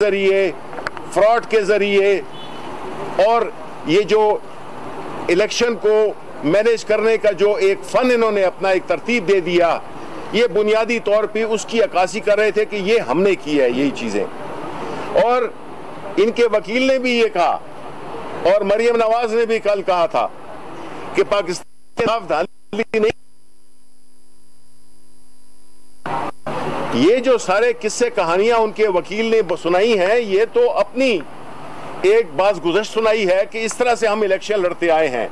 जरिए, फ्रॉड के जरिए और ये जो इलेक्शन को मैनेज करने का जो एक फन इन्होंने अपना एक तरतीब दे दिया, ये बुनियादी तौर पे उसकी अक्कासी कर रहे थे कि ये हमने की है यही चीजें। और इनके वकील ने भी ये कहा और मरियम नवाज ने भी कल कहा था कि पाकिस्तान के खिलाफ धांधली नहीं। ये जो सारे किस्से कहानियां उनके वकील ने सुनाई हैं, ये तो अपनी एक बात गुज़श्त सुनाई है कि इस तरह से हम इलेक्शन लड़ते आए हैं।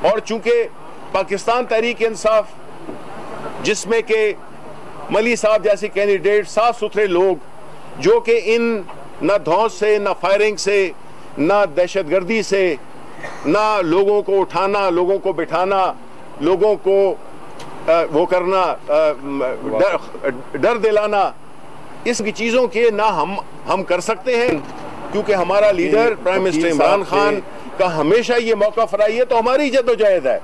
और चूंकि पाकिस्तान तहरीक इंसाफ, जिसमें के मली साहब जैसे कैंडिडेट साफ सुथरे लोग, जो कि इन न धौंस से, न फायरिंग से, न दहशतगर्दी से, न लोगों को उठाना, लोगों को बिठाना, लोगों को वो करना, डर दिलाना, इस चीज़ों के ना हम कर सकते हैं, क्योंकि हमारा leader prime minister Imran Khan का हमेशा ये मौका फराई है। तो हमारी जद्दोजहद है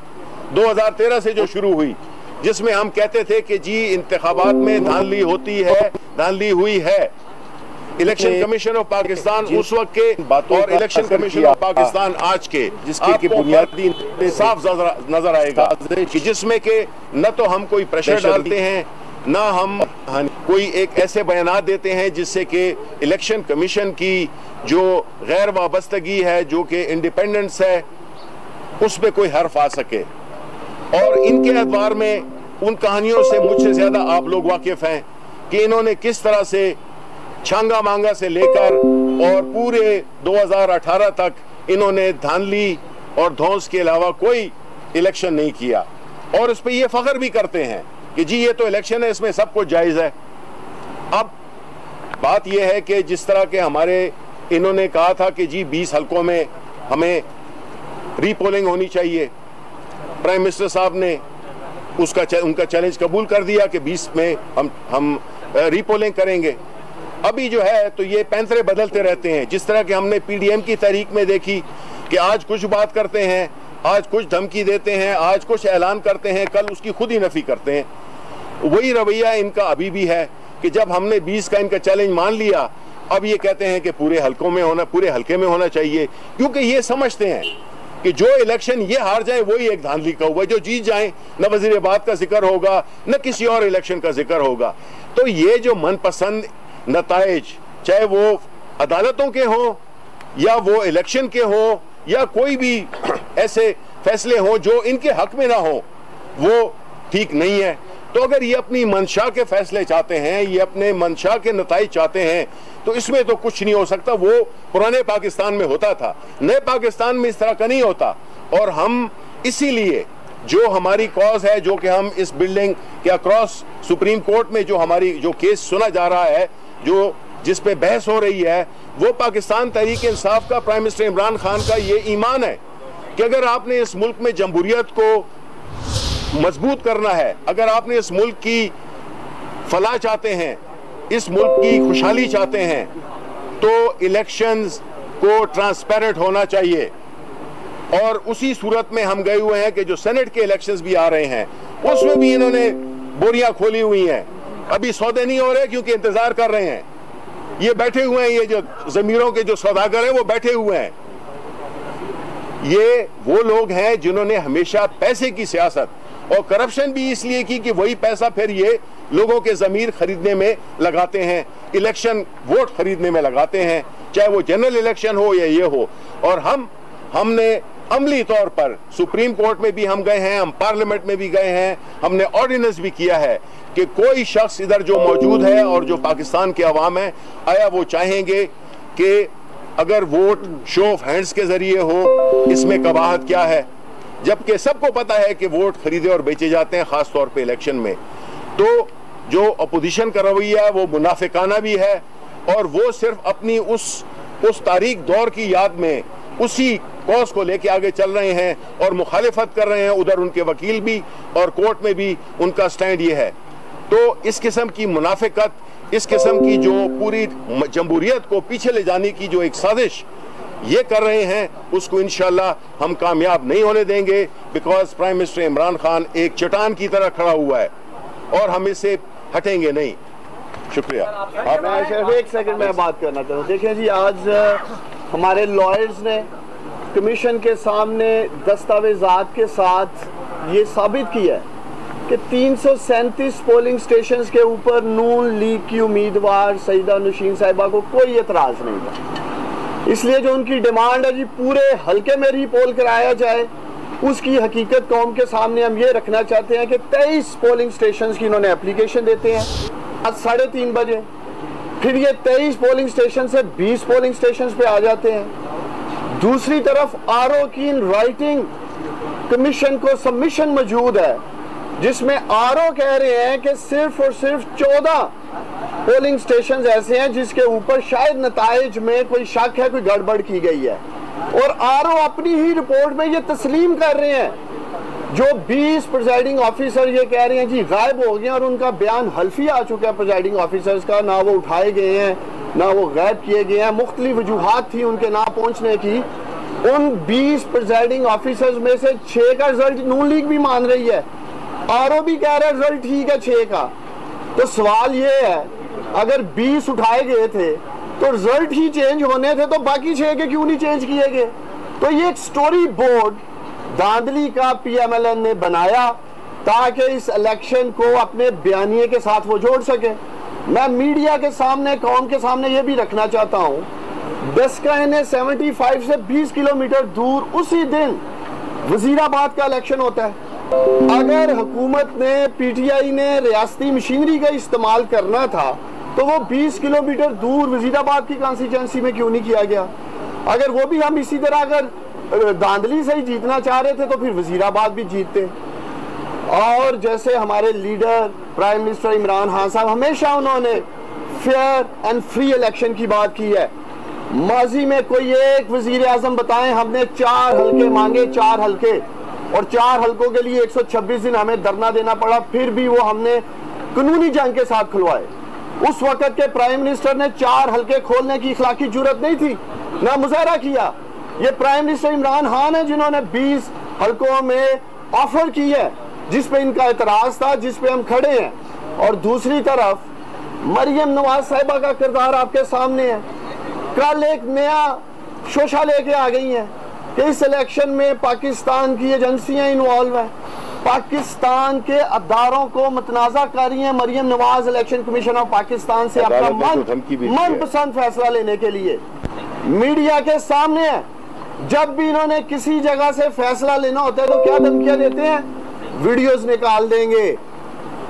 2013 से जो शुरू हुई, जिसमें हम कहते थे कि जी इंतखाबात में धांधली होती है, धांधली हुई है। इलेक्शन कमीशन ऑफ पाकिस्तान उस वक्त के और इलेक्शन कमीशन ऑफ पाकिस्तान आज के, जिसकी बुनियादी साफ नजर आएगा कि जिसमें के न तो हम कोई प्रेशर डालते हैं, ना हम कोई एक ऐसे बयानात देते हैं जिससे कि इलेक्शन कमीशन की जो गैर वाबस्तगी है, जो कि इंडिपेंडेंस है, उस पर कोई हर्फ आ सके। और इनके अखबार में उन कहानियों से मुझसे ज्यादा आप लोग वाकिफ हैं कि इन्होंने किस तरह से छांगा मांगा से लेकर और पूरे 2018 तक इन्होंने धांधली और धौंस के अलावा कोई इलेक्शन नहीं किया। और उस पर ये फख्र भी करते हैं कि जी ये तो इलेक्शन है, इसमें सब कुछ जायज़ है। अब बात यह है कि जिस तरह के हमारे इन्होंने कहा था कि जी 20 हलकों में हमें रीपोलिंग होनी चाहिए, प्राइम मिनिस्टर साहब ने उनका चैलेंज कबूल कर दिया कि 20 में हम रीपोलिंग करेंगे। अभी जो है तो ये पैंतरे बदलते रहते हैं, जिस तरह के हमने पीडीएम की तहरीक में देखी कि आज कुछ बात करते हैं, आज कुछ धमकी देते हैं, आज कुछ ऐलान करते हैं, कल उसकी खुद ही नफी करते हैं। वही रवैया इनका अभी भी है कि जब हमने 20 का इनका चैलेंज मान लिया, अब ये कहते हैं कि पूरे हल्के में होना चाहिए, क्योंकि ये समझते हैं कि जो इलेक्शन ये हार जाए वही एक धांधली का हुआ, जो जीत जाए न वजीराबाद का जिक्र होगा न किसी और इलेक्शन का जिक्र होगा। तो ये जो मनपसंद नताइज, चाहे वो अदालतों के हों या वो इलेक्शन के हों या कोई भी ऐसे फैसले हों जो इनके हक में ना हो, वो ठीक नहीं है। तो अगर ये अपनी मंशा के फैसले चाहते हैं, ये अपने मंशा के नताइज चाहते हैं, तो इसमें तो कुछ नहीं हो सकता। वो पुराने पाकिस्तान में होता था, नए पाकिस्तान में इस तरह का नहीं होता। और हम इसीलिए जो हमारी कॉज है, जो कि हम इस बिल्डिंग के अक्रॉस सुप्रीम कोर्ट में जो हमारी जो केस सुना जा रहा है, जो जिस पे बहस हो रही है, वो पाकिस्तान तहरीक इंसाफ का, प्राइम मिनिस्टर इमरान खान का ये ईमान है कि अगर आपने इस मुल्क में जमहूरियत को मजबूत करना है, अगर आपने इस मुल्क की फलाह चाहते हैं, इस मुल्क की खुशहाली चाहते हैं, तो इलेक्शंस को ट्रांसपेरेंट होना चाहिए। और उसी सूरत में हम गए हुए हैं कि जो सेनेट के इलेक्शंस भी आ रहे हैं, उसमें भी इन्होंने बोरियां खोली हुई हैं। अभी सौदे नहीं हो रहे क्योंकि इंतजार कर रहे हैं। ये बैठे हुए हैं, ये जो जमीरों के जो सौदागर हैं वो बैठे हुए हैं। ये वो लोग हैं जिन्होंने हमेशा पैसे की सियासत और करप्शन भी इसलिए की कि वही पैसा फिर ये लोगों के जमीर खरीदने में लगाते हैं, इलेक्शन वोट खरीदने में लगाते हैं, चाहे वो जनरल इलेक्शन हो या ये हो। और हमने अमली तौर पर सुप्रीम कोर्ट में भी हम गए हैं, हम पार्लियामेंट में भी गए हैं, हमने ऑर्डिनेंस भी किया है कि कोई शख्स इधर जो मौजूद है और जो पाकिस्तान के अवाम है, आया वो चाहेंगे कि अगर वोट शो ऑफ हैंड्स के जरिए हो, इसमें कबाहत क्या है, जबकि सबको पता है कि वोट खरीदे और बेचे जाते हैं, खास तौर पे इलेक्शन में। तो जो अपोजिशन का रवैया है वो मुनाफिकाना भी है, और वो सिर्फ अपनी उस तारीख दौर की याद में उसी कॉज को लेके आगे चल रहे हैं और मुखालिफत कर रहे हैं। उधर उनके वकील भी और कोर्ट में भी उनका स्टैंड ये है। तो इस किस्म की मुनाफिकत, इस किस्म की जो पूरी जमहूरियत को पीछे ले जाने की जो एक साजिश ये कर रहे हैं, उसको इंशाल्लाह हम कामयाब नहीं होने देंगे। Because prime minister Imran Khan एक चट्टान की तरह खड़ा हुआ है और हम इससे हटेंगे नहीं। शुक्रिया। मैं सिर्फ एक सेकंड में बात करना चाहता हूँ। देखें जी, आज हमारे लॉयर्स ने कमीशन के सामने दस्तावेजात के साथ ये साबित किया है कि 337 पोलिंग स्टेशंस के ऊपर नून लीग की उम्मीदवार सईदा नौशीन साहिबा को कोई एतराज़ नहीं था। इसलिए जो उनकी डिमांड है जी, पूरे हल्के में रीपोल कराया जाए, उसकी हकीकत कौम के सामने हम ये रखना चाहते हैं कि 23 पोलिंग स्टेशंस की इन्होंने एप्लीकेशन देते हैं आज 3:30 बजे, फिर ये 23 पोलिंग स्टेशन से 20 पोलिंग स्टेशन पे आ जाते हैं। दूसरी तरफ आरओ की इन राइटिंग कमीशन को सबमिशन मौजूद है जिसमें आरओ कह रहे हैं कि सिर्फ और सिर्फ 14 पोलिंग स्टेशन ऐसे हैं जिसके ऊपर शायद नताइज में कोई शक है, कोई गड़बड़ की गई है, और आरओ अपनी ही रिपोर्ट में ये तस्लीम कर रहे हैं। जो 20 प्रिजाइडिंग ऑफिसर ये कह रहे हैं जी गायब हो गए, और उनका बयान हल्फी आ चुका है प्रिजाइडिंग ऑफिसर्स का, ना वो उठाए गए हैं ना वो गायब किए गए हैं। मुख्तलिफ वजूहात थी उनके ना पहुंचने की। उन 20 प्रिजाइडिंग ऑफिसर्स में से 6 का रिजल्ट नून लीग भी मान रही है, आरओ भी कह रहा है रिजल्ट ठीक है 6 का। तो सवाल ये है, अगर 20 उठाए गए थे तो रिजल्ट ही चेंज होने थे, तो बाकी 6 के क्यों नहीं चेंज किए गए? तो ये एक स्टोरी बोर्ड धांधली का पीएमएलएन ने बनाया ताकि इस इलेक्शन को अपने बयानिए के साथ वो जोड़ सके। मैं मीडिया के सामने, कौम के सामने ये भी रखना चाहता हूँ, डस्का ने 75 से 20 किलोमीटर दूर उसी दिन वजीराबाद का इलेक्शन होता है। अगर हुकूमत ने, पीटीआई ने रियासती मशीनरी का इस्तेमाल करना था तो वो 20 किलोमीटर दूर वजीराबाद की कॉन्स्टिट्यूंसी में क्यों नहीं किया गया? अगर वो भी हम इसी तरह अगर धांधली से ही जीतना चाह रहे थे तो फिर वजीराबाद भी जीतते। और जैसे हमारे leader prime minister Imran Khan साहब, हमेशा उन्होंने फेयर एंड फ्री इलेक्शन की बात की है। माजी में कोई एक वजीर आजम बताएं हमने 4 हल्के मांगे, 4 हल्के, और 4 हल्कों के लिए 126 दिन हमें धरना देना पड़ा, फिर भी वो हमने कानूनी जंग के साथ खुलवाए। उस वक्त के प्राइम मिनिस्टर ने 4 हल्के खोलने की इखलाकी जुर्रत नहीं थी, ना मुजाहरा किया। ये प्राइम मिनिस्टर इमरान खान है जिन्होंने 20 हल्कों में ऑफर की है, जिस पे इनका एतराज था, जिस पे हम खड़े हैं। और दूसरी तरफ मरियम नवाज साहिबा का किरदार आपके सामने है। कल एक नया शोशा लेके आ गई हैं कि इस इलेक्शन में पाकिस्तान की एजेंसियां इन्वॉल्व हैं, पाकिस्तान के अदारों को मतनाज़ा कर रही हैं Maryam Nawaz election commission of Pakistan से अपना मनपसंद फैसला लेने के लिए। मीडिया के सामने है, जब भी इन्होंने किसी जगह से फैसला लेना होता है तो क्या धमकियां देते हैं? वीडियोस निकाल देंगे,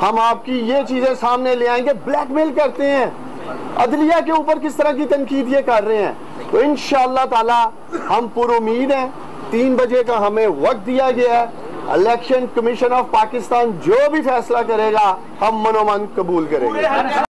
हम आपकी ये चीजें सामने ले आएंगे, ब्लैकमेल करते हैं। अदलिया के ऊपर किस तरह की तनकीद ये कर रहे हैं। तो इंशाअल्लाह ताला हम पुरुमीद हैं। 3 बजे का हमें वक्त दिया गया है। इलेक्शन कमीशन ऑफ पाकिस्तान जो भी फैसला करेगा हम मनोमन कबूल करेंगे।